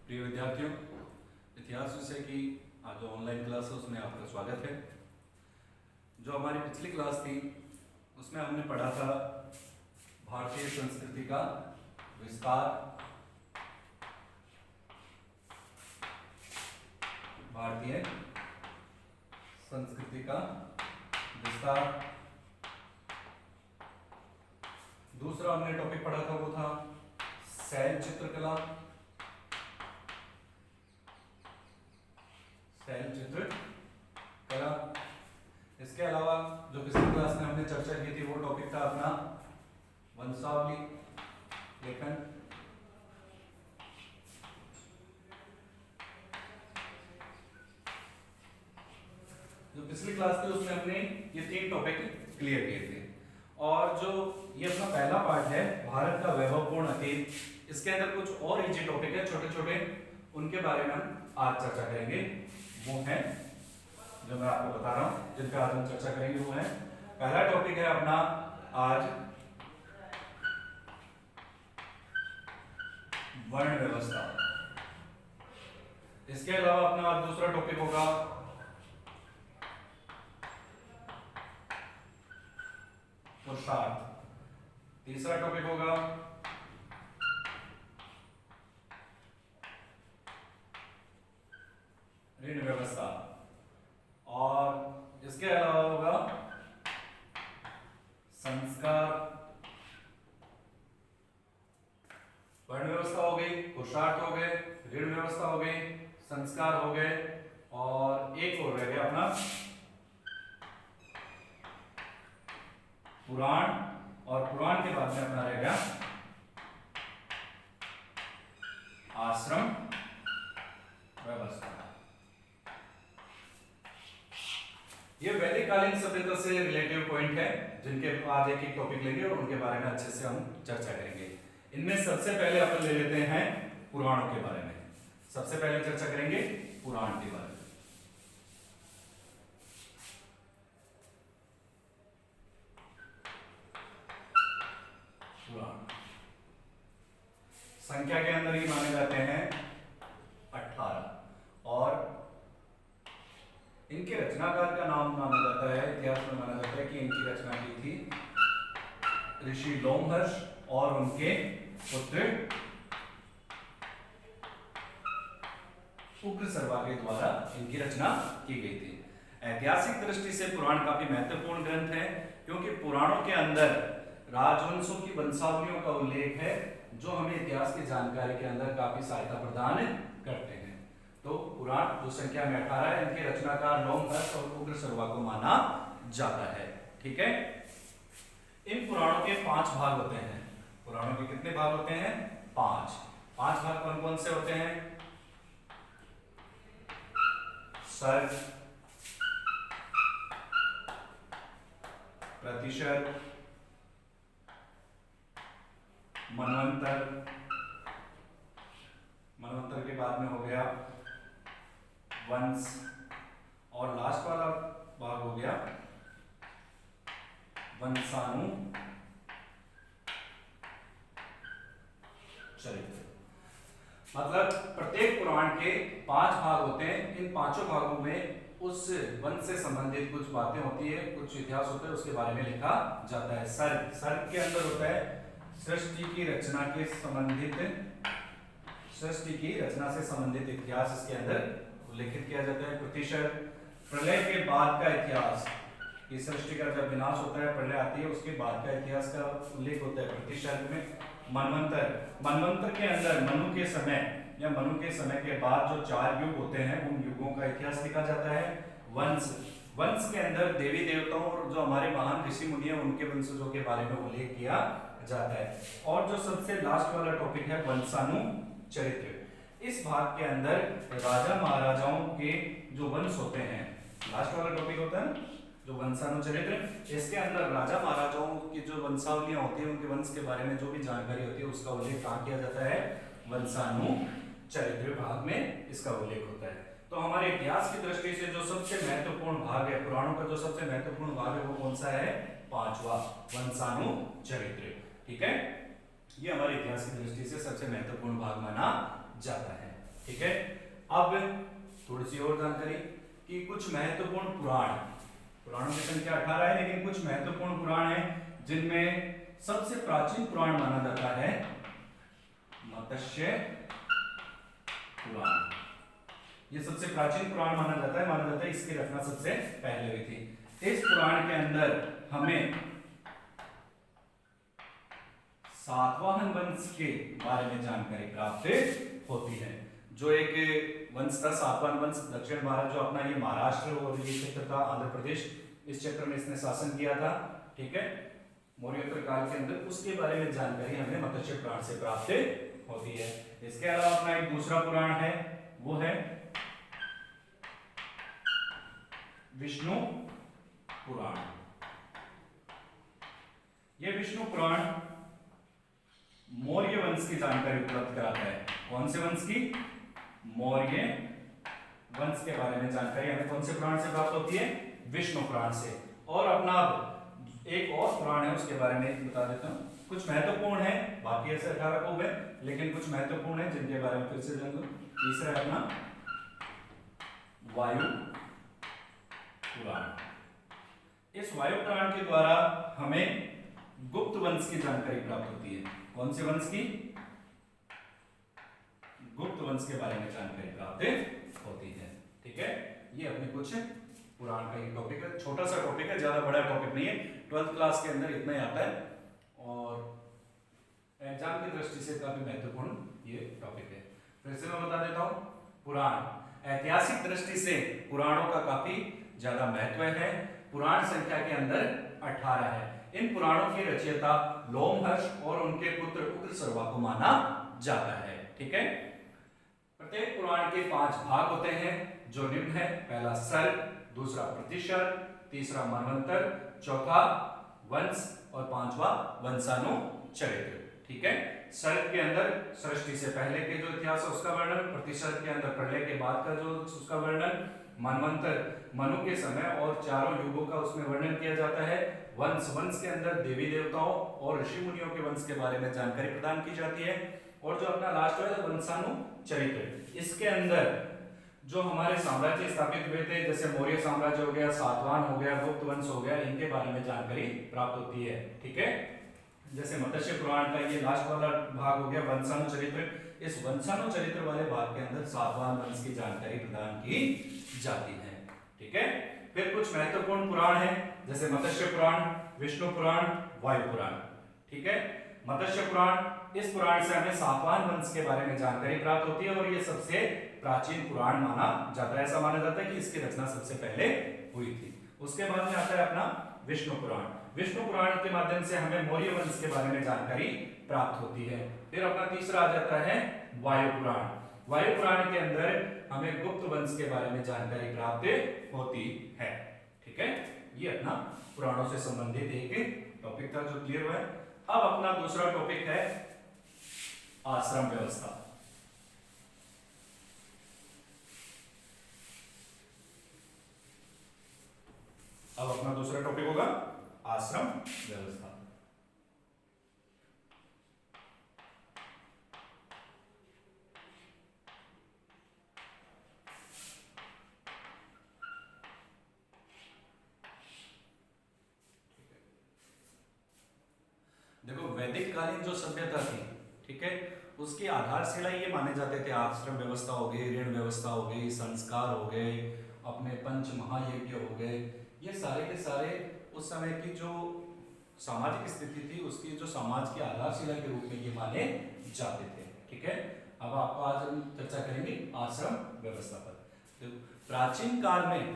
प्रिय विद्यार्थियों, इतिहास विषय की आज जो ऑनलाइन क्लास है उसमें आपका स्वागत है। जो हमारी पिछली क्लास थी उसमें हमने पढ़ा था भारतीय संस्कृति का विस्तार, भारतीय संस्कृति का विस्तार। दूसरा हमने टॉपिक पढ़ा था वो था शैल चित्रकला, शैल चित्रकला। इसके अलावा जो पिछली क्लास में हमने चर्चा की थी वो टॉपिक था अपना वंशावली लेखन। जो पिछली क्लास थी उसमें हमने ये 3 टॉपिक क्लियर किए थे और जो ये अपना पहला पार्ट है भारत का वैभवपूर्ण अतीत, इसके अंदर कुछ और इजी टॉपिक है छोटे छोटे, उनके बारे में हम आज चर्चा करेंगे। वो है जो मैं आपको बता रहा हूं जिन पे आज हम चर्चा करेंगे वो है, पहला टॉपिक है अपना आज वर्ण व्यवस्था। इसके अलावा अपना आज दूसरा टॉपिक होगा पुरुषार्थ। तीसरा टॉपिक होगा ऋण व्यवस्था और इसके अलावा होगा संस्कार। वर्ण व्यवस्था हो गई, पुरुषार्थ हो गए, ऋण व्यवस्था हो गई, संस्कार हो गए और एक और रह गया अपना पुराण, और पुराण के बाद में अपना रह गया आश्रम व्यवस्था। ये वैदिक कालीन सभ्यता से रिलेटिव पॉइंट है जिनके आज एक एक टॉपिक लेंगे और उनके बारे में अच्छे से हम चर्चा करेंगे। इनमें सबसे पहले अपन ले लेते हैं पुराणों के बारे में। सबसे पहले चर्चा करेंगे पुराण के बारे में। पुराण संख्या के अंदर ही माने जाते हैं 18 और इनके रचनाकार का नाम माना जाता है, इतिहास में माना जाता है कि इनकी रचना की थी ऋषि लोमहर्ष और उनके पुत्र उग्रसर्वा के द्वारा इनकी रचना की गई थी। ऐतिहासिक दृष्टि से पुराण काफी महत्वपूर्ण ग्रंथ है क्योंकि पुराणों के अंदर राजवंशों की वंशावलियों का उल्लेख है जो हमें इतिहास की जानकारी के अंदर काफी सहायता प्रदान करते हैं। तो पुराण जो संख्या में 18 है, इनके रचनाकार लोमहर्ष और उग्रसर्वा को माना जाता है। ठीक है, इन पुराणों के 5 भाग होते हैं। पुराणों के कितने भाग होते हैं? 5 भाग कौन कौन से होते हैं? सर्ग, प्रतिशत, मनवंतर, मनवंतर के बाद में हो गया वंश और लास्ट वाला भाग हो गया वंशानु चरित्र। मतलब प्रत्येक पुराण के 5 भाग होते हैं। इन 5 भागों में उस वंश से संबंधित कुछ बातें होती है, कुछ इतिहास होता है, उसके बारे में लिखा जाता है। सर्ग, सर्ग के अंदर होता है सृष्टि की रचना के संबंधित, सृष्टि की रचना से संबंधित इतिहास इसके अंदर उल्लेखित किया जाता है। प्रतिशत, प्रलय के बाद का इतिहास, कि सृष्टि का जब विनाश होता है, प्रलय आती है, उसके बाद का इतिहास का उल्लेख होता है प्रतिशत में। मनवंतर, मनवंतर के अंदर मनु के समय या मनु के समय के बाद जो 4 युग होते हैं उन युगों का इतिहास लिखा जाता है। वंश, वंश के अंदर देवी देवताओं और जो हमारे महान ऋषि मुनि हैं उनके वंशजों के बारे में उल्लेख किया जाता है। और जो सबसे लास्ट वाला टॉपिक है वंशानु चरित्र, इस भाग के अंदर राजा महाराजाओं के जो वंश होते हैं, लास्ट वाला टॉपिक होता है जो वंशानु चरित्र, इसके अंदर राजा महाराजाओं की जो वंशावलियां होती है उनके वंश के बारे में जो भी जानकारी होती है उसका उल्लेख कहाँ किया जाता है? वंशानु चरित्र भाग में इसका उल्लेख होता है। तो हमारे इतिहास की दृष्टि से जो सबसे महत्वपूर्ण भाग है पुराणों का, जो सबसे महत्वपूर्ण भाग है वो कौन सा है? 5वां, वंशानु चरित्र। ठीक है, ये हमारे इतिहास की दृष्टि से सबसे महत्वपूर्ण भाग माना जाता है। ठीक है। अब थोड़ी सी और जानकारी कि कुछ महत्वपूर्ण पुराणों की संख्या 18 है, लेकिन कुछ महत्वपूर्ण पुराण है जिनमें सबसे प्राचीन पुराण माना जाता है मत्स्य पुराण। ये सबसे प्राचीन पुराण माना जाता है इसकी रचना सबसे पहले हुई थी। इस पुराण के अंदर हमें सातवाहन वंश के बारे में जानकारी प्राप्त होती है। जो एक वंश था सातवाहन वंश, दक्षिण भारत जो अपना ये महाराष्ट्र और ये क्षेत्र था, आंध्र प्रदेश, इस क्षेत्र में इसने शासन किया था। ठीक है, मौर्योत्तर काल के अंदर, उसके बारे में जानकारी हमें मत्स्य पुराण से प्राप्त होती है। इसके अलावा अपना एक दूसरा पुराण है, वो है विष्णु पुराण। यह विष्णु पुराण मौर्य वंश की जानकारी उपलब्ध कराता है। कौन से वंश की? मौर्य वंश के बारे में जानकारी हमें कौन से पुराण से प्राप्त होती है? विष्णु पुराण से। और अपना एक और पुराण है, उसके बारे में बता देता हूं। कुछ महत्वपूर्ण है, बाकी ऐसे 18 को है, लेकिन कुछ महत्वपूर्ण है जिनके बारे में फिर से जान लो। तीसरा है अपना वायु पुराण। इस वायु पुराण के द्वारा हमें गुप्त वंश की जानकारी प्राप्त होती है। कौन से वंश की? गुप्त वंश के बारे में जानकारी प्राप्त होती है। ठीक है, ये अपने कुछ पुराण का एक टॉपिक है, छोटा सा टॉपिक है, ज्यादा बड़ा टॉपिक नहीं है। 12th क्लास के अंदर इतना ही आता है और एग्जाम की दृष्टि से काफी महत्वपूर्ण ये टॉपिक है। फिर से मैं बता देता हूं, पुराण ऐतिहासिक दृष्टि से पुराणों का काफी ज्यादा महत्व है। पुराण संख्या के अंदर 18 है। इन पुराणों के रचयिता लोमहर्ष और उनके पुत्र उग्रसर्वा को माना जाता है। ठीक है, प्रत्येक पुराण के 5 भाग होते हैं जो निम्न है। पहला सर्ग, दूसरा प्रतिशत, तीसरा मनवंतर, चौथा वंश और पांचवा वंशानुचरित्र। ठीक है, सर्ग के अंदर सृष्टि से पहले के जो इतिहास है उसका वर्णन, प्रतिशत के अंदर प्रलय के बाद का जो उसका वर्णन, मनवंतर मनु के समय और चारों युगों का उसमें वर्णन किया जाता है। वंश के अंदर देवी देवताओं और ऋषि मुनियों के वंश के बारे में जानकारी प्रदान की जाती है। और जो अपना लास्ट है वंशानुचरित्र, इसके अंदर जो हमारे साम्राज्य स्थापित हुए थे, जैसे मौर्य साम्राज्य हो गया, सातवाहन हो गया, गुप्त वंश हो गया, इनके बारे में जानकारी प्राप्त होती है। ठीक है, जैसे मत्स्य पुराण का ये लास्ट वाला भाग हो गया वंशानुचरित्र। इस वंशानुचरित्र वाले भाग के अंदर सातवाहन वंश की जानकारी प्रदान की जाती है। ठीक है, फिर कुछ महत्वपूर्ण पुराण है, जैसे मत्स्य पुराण, विष्णु पुराण, वायु पुराण। ठीक है, मत्स्य पुराण, इस पुराण से हमें सातवाहन वंश के बारे में जानकारी प्राप्त होती है और ये सबसे प्राचीन पुराण माना जाता है। ऐसा माना जाता है कि इसकी रचना सबसे पहले हुई थी। उसके बाद में आता है अपना विष्णु पुराण। विष्णु पुराण के माध्यम से हमें मौर्य वंश के बारे में जानकारी प्राप्त होती है। फिर अपना तीसरा आ जाता है वायु पुराण। वायु पुराण के अंदर हमें गुप्त वंश के बारे में जानकारी प्राप्त होती है। ठीक है, ये अपना पुराणों से संबंधित एक टॉपिक था जो क्लियर हुआ है। अब अपना दूसरा टॉपिक है आश्रम व्यवस्था। अब अपना दूसरा टॉपिक होगा आश्रम व्यवस्था। देखो, वैदिक कालीन जो सभ्यता थी, ठीक है, उसकी आधारशिला ये माने जाते थे आश्रम व्यवस्था हो गई, ऋण व्यवस्था हो गई, संस्कार हो गए, अपने पंच महायज्ञ हो गए। ये सारे के सारे उस समय की जो सामाजिक स्थिति थी उसकी जो समाज की आधारशिला के रूप में ये माने जाते थे। ठीक है, अब आपको आज हम चर्चा करेंगे आश्रम व्यवस्था पर। तो प्राचीन काल में,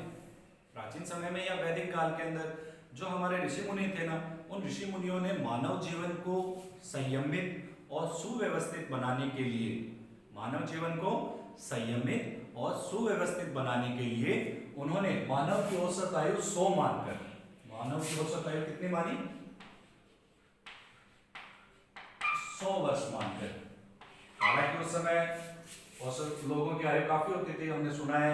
प्राचीन समय में या वैदिक काल के अंदर जो हमारे ऋषि मुनि थे ना, उन ऋषि मुनियों ने मानव जीवन को संयमित और सुव्यवस्थित बनाने के लिए, मानव जीवन को संयमित और सुव्यवस्थित बनाने के लिए उन्होंने मानव की औसत आयु 100 मानकर, मानव की औसत आयु कितनी मानी? 100 वर्ष मानकर। हालांकि उस समय औसत लोगों की आयु काफी होती थी। हमने सुना है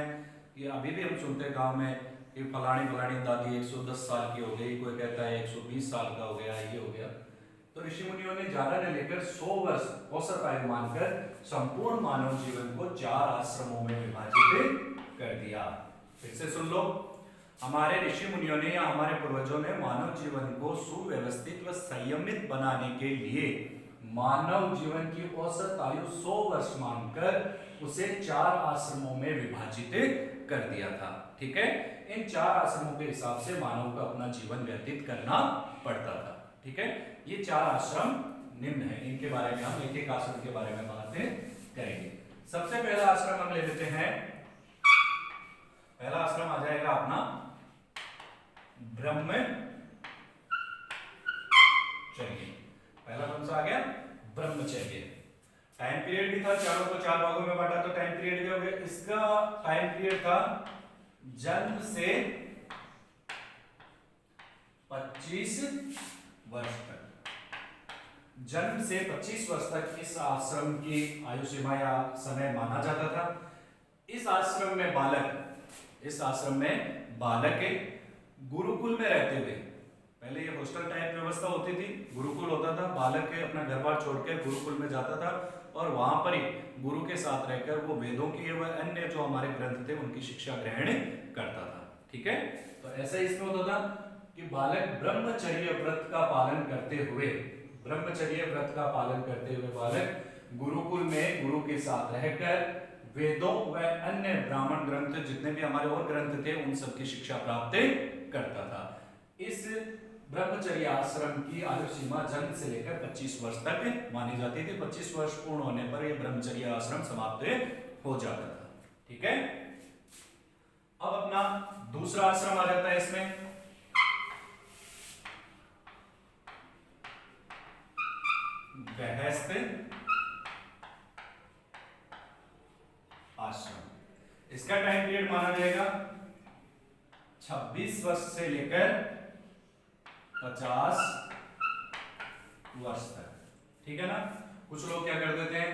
कि अभी भी हम सुनते हैं गांव में कि फलानी फलानी दादी 110 साल की हो गई, कोई कहता है 120 साल का हो गया, ये हो गया। तो ऋषि मुनियों ने ज्यादा न लेकर 100 वर्ष औसत आयु मानकर संपूर्ण मानव जीवन को 4 आश्रमों में विभाजित कर दिया। फिर से सुन लो, हमारे ऋषि मुनियों ने या हमारे पूर्वजों ने मानव जीवन को सुव्यवस्थित व संयमित बनाने के लिए मानव जीवन की औसत आयु 100 वर्ष मानकर उसे 4 आश्रमों में विभाजित कर दिया था। ठीक है, इन 4 आश्रमों के हिसाब से मानव को अपना जीवन व्यतीत करना पड़ता था। ठीक है, ये 4 आश्रम निम्न है, इनके बारे में हम एक एक आश्रम के बारे में बातें करेंगे। सबसे पहला आश्रम हम ले लेते हैं, पहला आश्रम आ जाएगा अपना ब्रह्मचर्य। पहला कौन सा आ गया? ब्रह्मचर्य। टाइम पीरियड भी था, चारों को 4 भागों में बांटा तो टाइम पीरियड भी हो गया। इसका टाइम पीरियड था जन्म से 25 वर्ष तक। जन्म से 25 वर्ष तक इस आश्रम की आयु सीमा या समय माना जाता था। इस आश्रम में बालक गुरुकुल में रहते हुए, पहले ये हॉस्टल टाइप व्यवस्था होती थी, गुरुकुल होता था, बालक अपना घर बार छोड़कर गुरुकुल में जाता था और वहां पर ही गुरु के साथ रहकर वो वेदों की व अन्य जो हमारे ग्रंथ थे उनकी शिक्षा ग्रहण करता था। ठीक है, तो ऐसा इसमें होता था कि बालक ब्रह्मचर्य व्रत का पालन करते हुए बालक गुरुकुल में गुरु के साथ रहकर वेदों व अन्य ब्राह्मण ग्रंथ जितने भी हमारे और ग्रंथ थे उन सब की शिक्षा प्राप्त करता था। इस ब्रह्मचर्य आश्रम की आयु सीमा जन्म से लेकर 25 वर्ष तक मानी जाती थी। 25 वर्ष पूर्ण होने पर यह ब्रह्मचर्य आश्रम समाप्त हो जाता था। ठीक है, अब अपना दूसरा आश्रम आ जाता है इसमें, गृहस्थ आश्रम। इसका टाइम पीरियड माना जाएगा 26 वर्ष से लेकर 50 वर्ष तक। ठीक है ना, कुछ लोग क्या कर देते हैं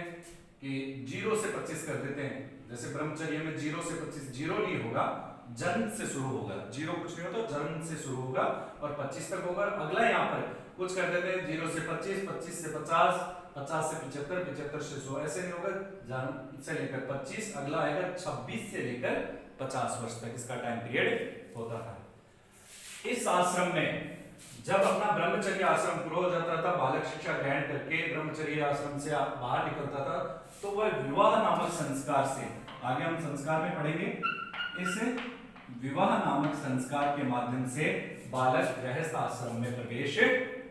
कि 0 से 25 कर देते हैं, जैसे ब्रह्मचर्य में 0 से 25, 0 नहीं होगा, जन्म से शुरू होगा, 0 कुछ नहीं होता, जन्म से शुरू होगा और 25 तक होगा। अगला यहाँ पर कुछ कर देते हैं 0 से 25, 25 से 50, 50 से 75, 75 से 100, ऐसे नहीं होगा, जन्म से लेकर 25, अगला आएगा 26 से लेकर 50 वर्ष तक इसका टाइम पीरियड होता था। इस आश्रम में जब अपना ब्रह्मचर्य आश्रम पूरा हो जाता था, बालक शिक्षा ग्रहण करके ब्रह्मचर्य आश्रम से बाहर निकलता था, तो वह विवाह नामक संस्कार से, आगे हम संस्कार में पढ़ेंगे, इस विवाह नामक संस्कार के माध्यम से बालक गृहस्थ आश्रम में प्रवेश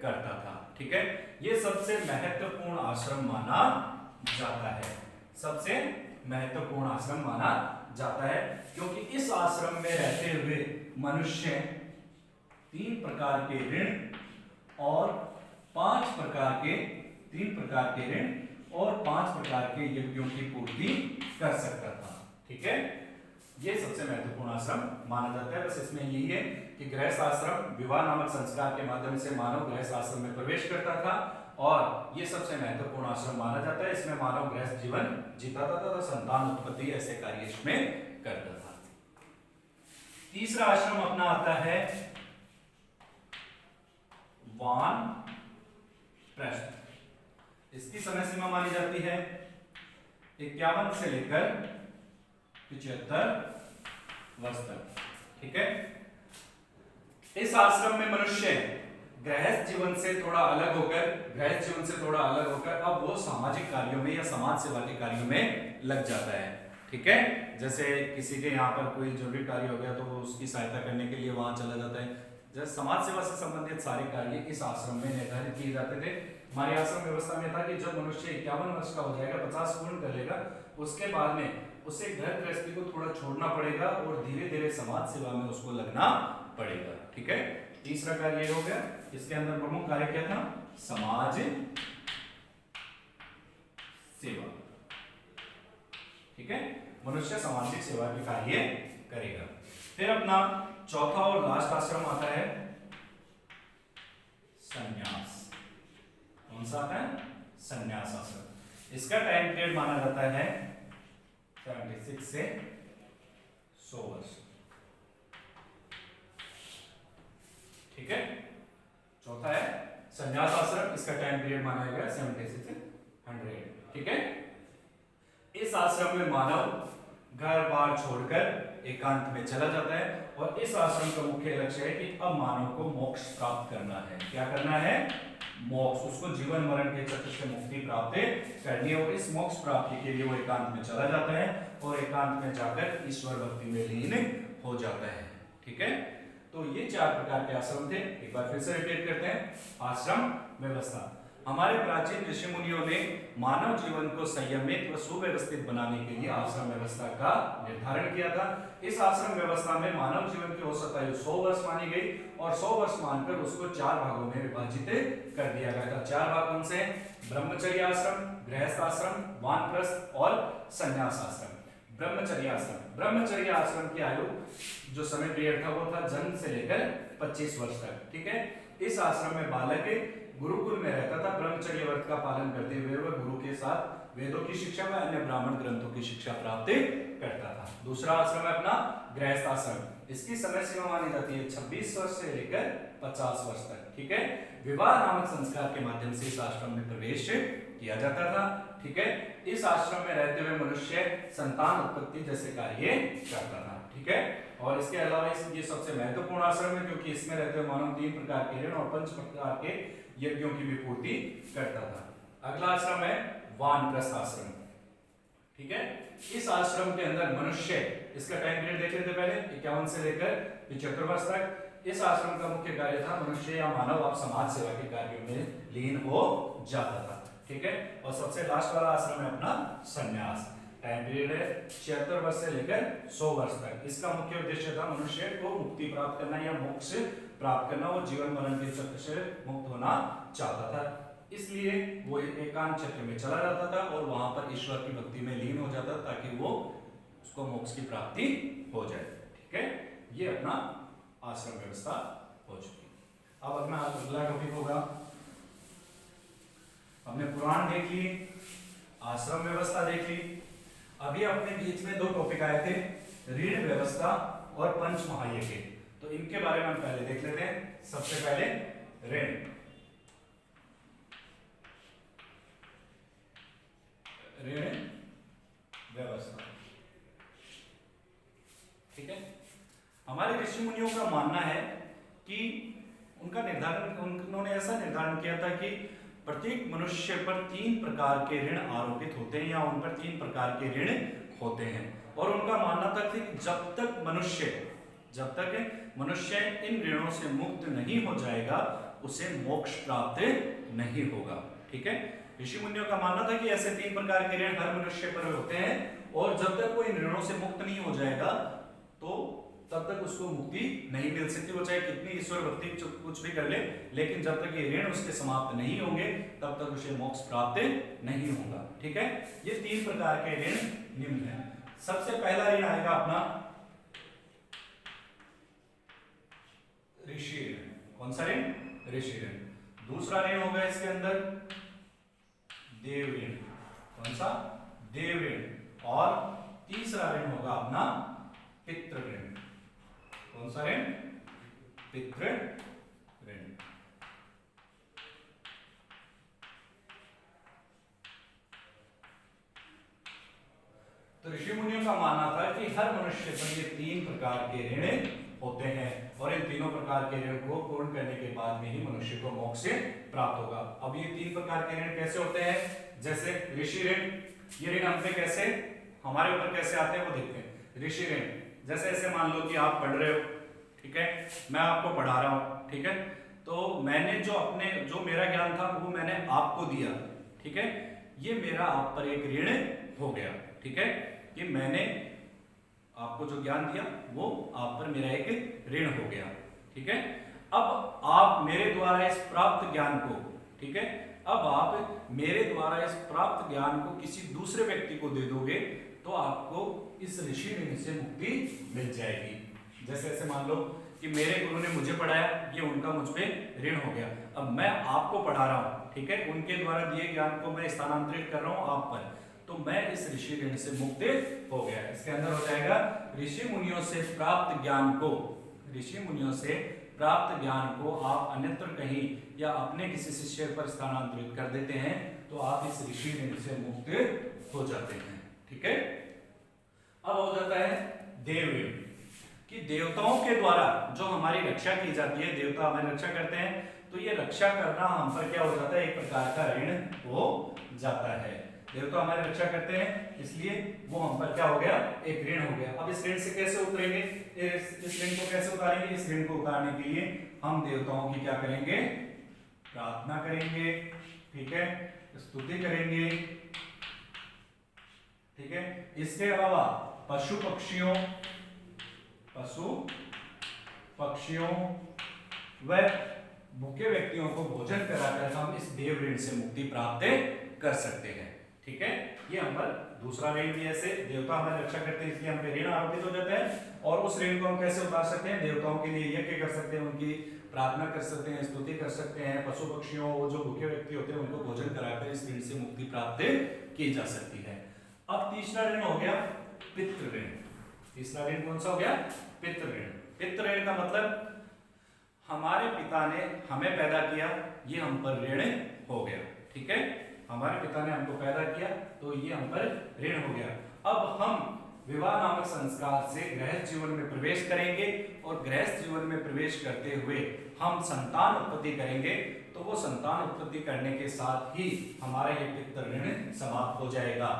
करता था। ठीक है, ये सबसे महत्वपूर्ण आश्रम माना जाता है, सबसे महत्वपूर्ण आश्रम माना जाता है, क्योंकि इस आश्रम में रहते हुए मनुष्य 3 प्रकार के ऋण और 5 प्रकार के यज्ञों की पूर्ति कर सकता था। ठीक है, ये सबसे महत्वपूर्ण आश्रम माना जाता है। बस इसमें यही है कि गृहस्थ आश्रम विवाह नामक संस्कार के माध्यम से मानव गृहस्थ आश्रम में प्रवेश करता था और ये सबसे महत्वपूर्ण आश्रम माना जाता है। इसमें मानव गृहस्थ जीवन जीता था तथा संतान उत्पत्ति ऐसे कार्य इसमें करता था। तीसरा आश्रम अपना आता है वानप्रस्थ। इसकी समय सीमा मानी जाती है 51 से लेकर 75 वर्ष तक। ठीक है, इस आश्रम में मनुष्य गृहस्थ जीवन से थोड़ा अलग होकर अब वो सामाजिक कार्यों में या समाज सेवा के कार्यों में लग जाता है। ठीक है, जैसे किसी के यहाँ पर कोई जरूरी कार्य हो गया तो वो उसकी सहायता करने के लिए वहां चला जाता है। जैसे समाज सेवा से संबंधित सारे कार्य इस आश्रम में निर्धारित किए जाते थे। हमारी आश्रम व्यवस्था में था कि जब मनुष्य 51 वर्ष का हो जाएगा, 50 पूर्ण कर लेगा, उसके बाद में उसे घर गृहस्थी को थोड़ा छोड़ना पड़ेगा और धीरे धीरे समाज सेवा में उसको लगना पड़ेगा। ठीक है, तीसरा कार्य ये हो गया। इसके अंदर प्रमुख कार्य क्या था? समाज सेवा। ठीक है, मनुष्य सामाजिक सेवा के कार्य करेगा। फिर अपना चौथा और लास्ट आश्रम आता है संन्यास। कौन सा आता है? संन्यास आश्रम। इसका टाइम पीरियड माना जाता है 76 से 100 वर्ष। ठीक है, चौथा है संन्यास आश्रम, इसका टाइम पीरियड माना गया 70 से 100। ठीक है, इस आश्रम में मानव घर बार छोड़कर एकांत में चला जाता है और इस आश्रम का मुख्य लक्ष्य है कि अब मानव को मोक्ष प्राप्त करना है। क्या करना है? मोक्ष, उसको जीवन मरण के चक्र से मुक्ति प्राप्त करनी है और इस मोक्ष प्राप्ति के लिए वो एकांत में चला जाता है और एकांत में जाकर ईश्वर भक्ति में लीन हो जाता है। ठीक है, तो ये 4 प्रकार के आश्रम थे। एक बार फिर से रिपीट करते हैं। आश्रम व्यवस्था, हमारे प्राचीन ऋषि मुनियों ने मानव जीवन को संयमित व सुव्यवस्थित बनाने के लिए आश्रम व्यवस्था का निर्धारण किया था। इस आश्रम व्यवस्था में मानव जीवन की औसत आयु 100 वर्ष मानी गई और 100 वर्ष मानकर उसको 4 भागों में विभाजित कर दिया गया था। 4 भाग कौन से? ब्रह्मचर्य आश्रम, गृहस्थ आश्रम, वानप्रस्थ और संन्यास आश्रम। ब्रह्मचर्य आश्रम, ब्रह्मचर्य आश्रम की आयु जो समय पीरियड था वो था जन्म से लेकर 25 वर्ष तक। ठीक है, इस आश्रम में बालक गुरुकुल में रहता था। ब्रह्मचर्य व्रत का पालन करते हुए वह गुरु के साथ वेदों की शिक्षा व अन्य ब्राह्मण ग्रंथों की शिक्षा प्राप्त करता था। दूसरा आश्रम है अपना गृहस्थ आश्रम। इसकी समय सीमा मानी जाती है 26 वर्ष से लेकर 50 वर्ष तक। ठीक है, विवाह नामक संस्कार के माध्यम से इस आश्रम में प्रवेश किया जाता था। ठीक है, इस आश्रम में रहते हुए मनुष्य संतान उत्पत्ति जैसे कार्य करता था। ठीक है, और इसके अलावा ये सबसे महत्वपूर्ण आश्रम है क्योंकि इसमें रहते हुए मानव 3 प्रकार के ऋण और 5 प्रकार के यज्ञों की भी पूर्ति करता था। अगला आश्रम है वानप्रस्थ आश्रम। ठीक है, इस आश्रम के अंदर मनुष्य, इसका टाइम पीरियड देख लेते पहले, 51 से लेकर 75 वर्ष तक। इस आश्रम का मुख्य कार्य था मनुष्य या मानव अब समाज सेवा के कार्यों में लीन हो जाता था। ठीक है, और सबसे लास्ट वाला आश्रम है अपना संन्यास। टाइम पीरियड है 76 वर्ष से लेकर 100 वर्ष तक। इसका मुख्य उद्देश्य था मनुष्य को मुक्ति प्राप्त करना या मोक्ष प्राप्त करना। वो जीवन मरण के चक्र से मुक्त होना चाहता था, इसलिए वो एकांत चक्र में चला जाता था और वहां पर ईश्वर की भक्ति में लीन हो जाता था ताकि वो उसको मोक्ष की प्राप्ति हो जाए। ठीक है, ये अपना आश्रम व्यवस्था हो चुकी। अब अपना अगला टॉपिक होगा, हमने पुराण देख ली, आश्रम व्यवस्था देख ली। अभी अपने बीच में 2 टॉपिक आए थे, ऋण व्यवस्था और पंच महायज्ञ। तो इनके बारे में हम पहले देख लेते हैं। सबसे पहले ऋण व्यवस्था। ठीक है, हमारे ऋषि मुनियों का मानना है कि उन्होंने ऐसा निर्धारण किया था कि प्रत्येक मनुष्य पर 3 प्रकार के ऋण आरोपित होते हैं या उन पर 3 प्रकार के ऋण होते हैं और उनका मानना था कि जब तक मनुष्य इन ऋणों से मुक्त नहीं हो जाएगा उसे मोक्ष प्राप्त नहीं होगा। ठीक है, ऋषि मुनियों का मानना था कि ऐसे 3 प्रकार के ऋण हर मनुष्य पर होते हैं और जब तक वो इन ऋणों से मुक्त नहीं हो जाएगा तो तब तक उसको मुक्ति नहीं मिल सकती। वो चाहे कितनी ईश्वर भक्ति कुछ भी कर ले, लेकिन जब तक ये ऋण उसके समाप्त नहीं होंगे तब तक उसे मोक्ष प्राप्त नहीं होगा। ठीक है, ये 3 प्रकार के ऋण निम्न है। सबसे पहला ऋण आएगा अपना ऋषि ऋण। कौन सा ऋण? ऋषि ऋण। दूसरा ऋण होगा इसके अंदर देव ऋण। कौन सा? देव ऋण। और तीसरा ऋण होगा अपना पितृ ऋण। कौन सा ऋण? पितृ ऋण। तो ऋषि मुनियों का मानना था कि हर मनुष्य पर ये 3 प्रकार के ऋण होते हैं और इन तीनों प्रकार के ऋण को पूर्ण करने के बाद में ही मनुष्य को मोक्ष प्राप्त होगा। अब ये 3 प्रकार के ऋण कैसे होते हैं? जैसे ऋषि ऋण, ये ऋण हम पे कैसे, हमारे ऊपर कैसे आते हैं वो देखते हैं। ऋषि ऋण जैसे ऐसे मान लो कि आप पढ़ रहे हो, ठीक है, मैं आपको पढ़ा रहा हूं, ठीक है, तो मैंने जो मेरा ज्ञान था वो मैंने आपको दिया, ठीक है, ये मेरा आप पर एक ऋण हो गया। ठीक है, कि मैंने आपको जो ज्ञान दिया वो आप पर मेरा एक ऋण हो गया। ठीक है, अब आप मेरे द्वारा इस प्राप्त ज्ञान को, ठीक है, अब आप मेरे द्वारा इस प्राप्त ज्ञान को किसी दूसरे व्यक्ति को दे दोगे तो आपको इस ऋषि ऋण से मुक्ति मिल जाएगी। जैसे ऐसे मान लो कि मेरे गुरु ने मुझे पढ़ाया, ये उनका मुझ पे ऋण हो गया, अब मैं आपको पढ़ा रहा हूँ, ठीक है, उनके द्वारा दिए ज्ञान को मैं स्थानांतरित कर रहा हूँ आप पर, तो मैं इस ऋषि ऋण से मुक्त हो गया। इसके अंदर हो जाएगा ऋषि मुनियों से प्राप्त ज्ञान को, ऋषि मुनियों से प्राप्त ज्ञान को आप अन्यत्र कहीं या अपने किसी शिष्य पर स्थानांतरित कर देते हैं तो आप इस ऋषि ऋण से मुक्त हो जाते हैं। ठीक है, अब हो जाता है देव ऋण, कि देवताओं के द्वारा जो हमारी रक्षा की जाती है, देवता हमारी रक्षा करते हैं, तो ये रक्षा करना हम पर क्या हो जाता है, एक प्रकार का ऋण हो जाता है। देवता हमारी रक्षा करते हैं इसलिए वो हम पर क्या हो गया, एक ऋण हो गया। अब इस ऋण से कैसे उतरेंगे, इस ऋण को कैसे उतारेंगे, इस ऋण को उतारने के लिए हम देवताओं की क्या करेंगे, प्रार्थना करेंगे, ठीक है, स्तुति करेंगे, ठीक है। इसके अलावा पशु पक्षियों व भूखे व्यक्तियों को भोजन कराकर हम इस देव ऋण से मुक्ति प्राप्त कर सकते हैं। ठीक है, ये हम पर दूसरा ऋण भी ऐसे देवता हमारी रक्षा करते हैं इसलिए हम पे ऋण आरोपित हो जाता है। और उस ऋण को हम कैसे उतार सकते हैं, देवताओं के लिए यज्ञ कर सकते हैं, उनकी प्रार्थना कर सकते हैं, स्तुति कर सकते हैं, पशु पक्षियों वो जो भूखे व्यक्ति होते हैं उनको भोजन कराकर इस ऋण से मुक्ति प्राप्त की जा सकती है। अब तीसरा ऋण हो गया पितृ ऋण। तीसरा ऋण कौन सा हो गया, पितृ ऋण। पितृ ऋण का मतलब हमारे पिता ने हमें पैदा किया, ये हम पर ऋण हो गया। ठीक है, हमारे पिता ने हमको पैदा किया तो ये हम पर ऋण हो गया। अब हम विवाह नामक संस्कार से गृहस्थ जीवन में प्रवेश करेंगे और गृहस्थ जीवन में प्रवेश करते हुए हम संतान उत्पत्ति करेंगे, तो वो संतान उत्पत्ति करने के साथ ही हमारा ये पितृ ऋण समाप्त हो जाएगा।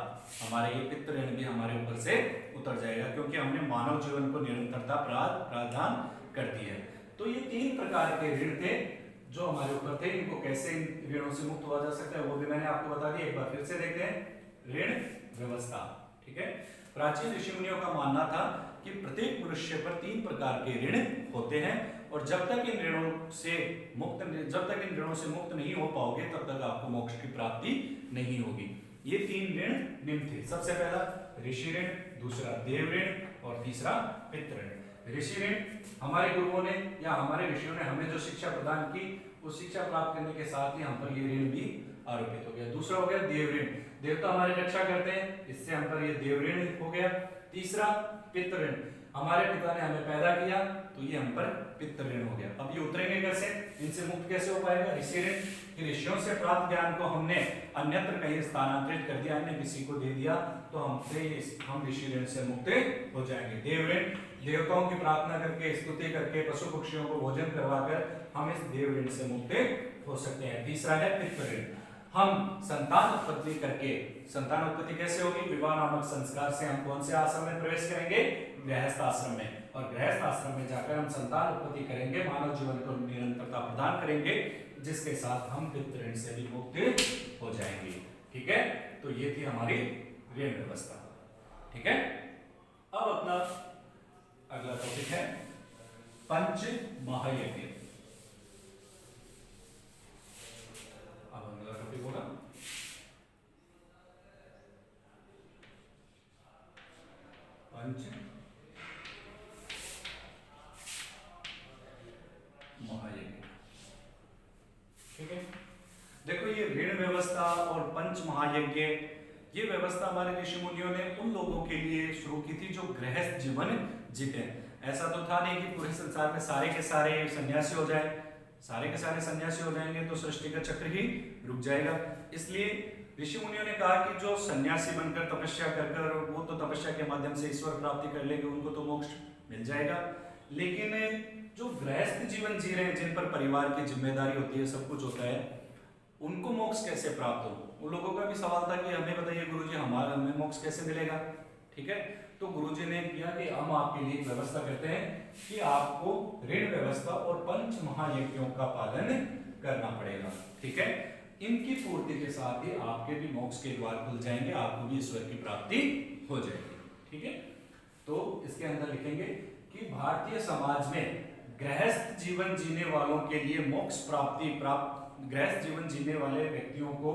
हमारा ये पितृ ऋण भी हमारे ऊपर से उतर जाएगा क्योंकि हमने मानव जीवन को निरंतरता प्रावधान कर दी है। तो ये तीन प्रकार के ऋण थे जो हमारे ऊपर थे। इनको कैसे इन ऋणों से मुक्त हुआ जा सकता है वो भी मैंने आपको बता दिया। एक बार फिर से देखते हैं ऋण व्यवस्था। ठीक है, प्राचीन ऋषि मुनियों का मानना था कि प्रत्येक मनुष्य पर तीन प्रकार के ऋण होते हैं और जब तक इन ऋणों से मुक्त नहीं हो पाओगे तब तक आपको मोक्ष की प्राप्ति नहीं होगी। ये तीन ऋण निम्न थे। सबसे पहला ऋषि ऋण, दूसरा देव ऋण और तीसरा पितृ ऋण। ऋषि ऋण हमारे गुरुओं ने या हमारे ऋषियों ने हमें जो शिक्षा प्रदान की उस शिक्षा प्राप्त करने के साथ ही हम पर ये ऋण भी आरोपित हो गया। दूसरा हो गया देव ऋण, देवता हमारी रक्षा करते हैं इससे हम पर ये देव ऋण हो गया। तीसरा पितृ ऋण, हमारे पिता ने हमें पैदा किया तो ये हम पर पितृ ऋण हो गया। अब ये उतरेंगे कैसे, इनसे मुक्त कैसे हो पाएगा। ऋषि ऋण, ऋषियों से प्राप्त ज्ञान को हमने अन्यत्र कहीं स्थानांतरित कर दिया, अन्य किसी को दे दिया तो हम ऋषि ऋण से मुक्त हो जाएंगे। देव ऋण, देवताओं की प्रार्थना करके स्तुति करके पशु पक्षियों को भोजन करवाकर हम इस देव ऋण से मुक्त हो सकते हैं। तीसरा है पितृ ऋण, हम संतान उत्पत्ति करके, संतान उत्पत्ति कैसे होगी, विवाह नामक संस्कार से हम कौन से आश्रम में प्रवेश करेंगे, गृहस्थ आश्रम में, और गृहस्थ आश्रम में जाकर हम संतान उत्पत्ति करेंगे, मानव जीवन को निरंतरता प्रदान करेंगे जिसके साथ हम पितृ ऋण से भी मुक्त हो जाएंगे। ठीक है, तो ये थी हमारी ऋण व्यवस्था। ठीक है, अब अपना अगला टॉपिक है पंच महायज्ञ। अब अगला टॉपिक होगा पंच महायज्ञ। ठीक है, देखो ये ऋण व्यवस्था और पंच महायज्ञ, ये व्यवस्था हमारे ऋषि मुनियों ने उन लोगों के लिए शुरू की थी जो गृहस्थ जीवन जीते। ऐसा तो था नहीं कि पूरे संसार में सारे के सारे सन्यासी हो जाए, सारे के सारे सन्यासी हो जाएंगे तो सृष्टि का चक्र ही रुक जाएगा। इसलिए ऋषि मुनियों ने कहा कि जो सन्यासी बनकर तपस्या कर वो तो तपस्या के माध्यम से ईश्वर प्राप्ति कर लेंगे, उनको तो मोक्ष मिल जाएगा, लेकिन जो गृहस्थ जीवन जी रहे हैं जिन पर परिवार की जिम्मेदारी होती है, सब कुछ होता है, उनको मोक्ष कैसे प्राप्त हो। उन लोगों का भी सवाल था कि हमें बताइए गुरुजी हमें मोक्ष कैसे मिलेगा। ठीक है, तो गुरुजी ने किया कि हम आपके लिए व्यवस्था करते हैं कि आपको ऋण व्यवस्था और पंच महायज्ञों का पालन करना पड़ेगा। ठीक है, इनकी पूर्ति के साथ ही आपके भी मोक्ष के द्वार खुल जाएंगे, आपको भी ईश्वर की प्राप्ति हो जाएगी। ठीक है, तो इसके अंदर लिखेंगे कि भारतीय समाज में गृहस्थ जीवन जीने वालों के लिए मोक्ष गृहस्थ जीवन जीने वाले व्यक्तियों को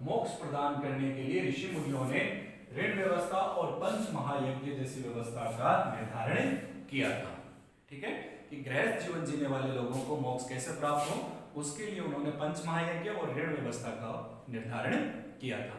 मोक्ष प्रदान करने के लिए ऋषि मुनियों ने ऋण व्यवस्था और पंच महायज्ञ जैसी व्यवस्था का निर्धारण किया था। ठीक है, कि गृहस्थ जीवन जीने वाले लोगों को मोक्ष कैसे प्राप्त हो उसके लिए उन्होंने पंच महायज्ञ और ऋण व्यवस्था का निर्धारण किया था।